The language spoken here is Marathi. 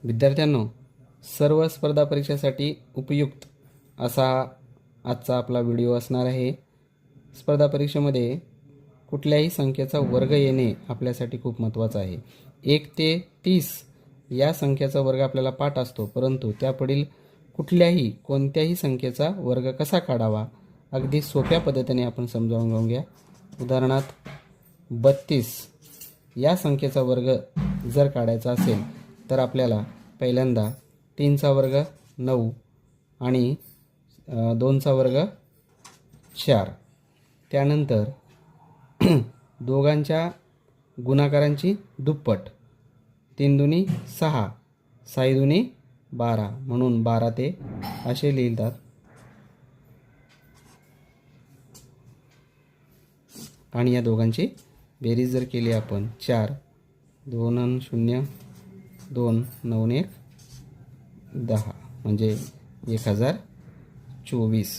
विद्यार्थ्यांनो, सर्व स्पर्धा परीक्षेसाठी उपयुक्त असा आजचा आपला व्हिडिओ असणार आहे। स्पर्धा परीक्षेमध्ये कुठल्याही संख्येचा वर्ग येणे आपल्यासाठी खूप महत्त्वाचं आहे। 1 ते 30 या संख्येचा वर्ग आपल्याला पाठ असतो, परंतु त्यापुढील कुठल्याही कोणत्याही संख्येचा वर्ग कसा काढावा अगदी सोप्या पद्धतीने आपण समजावून घेऊया। उदाहरणार्थ 32 या संख्येचा वर्ग जर काढायचा असेल तर आपल्याला पहिल्यांदा 3 चा वर्ग 9 आणि 2 चा वर्ग 4, त्यानंतर दोघांच्या गुणाकारांची दुप्पट, 3 दुनी 6, 6 दुनी 12 म्हणून 12 ते असे लिहितात। आणि या दोघांची बेरीज जर केली आपण 4 2 आणि 0 2 9 1 10 म्हणजे 1024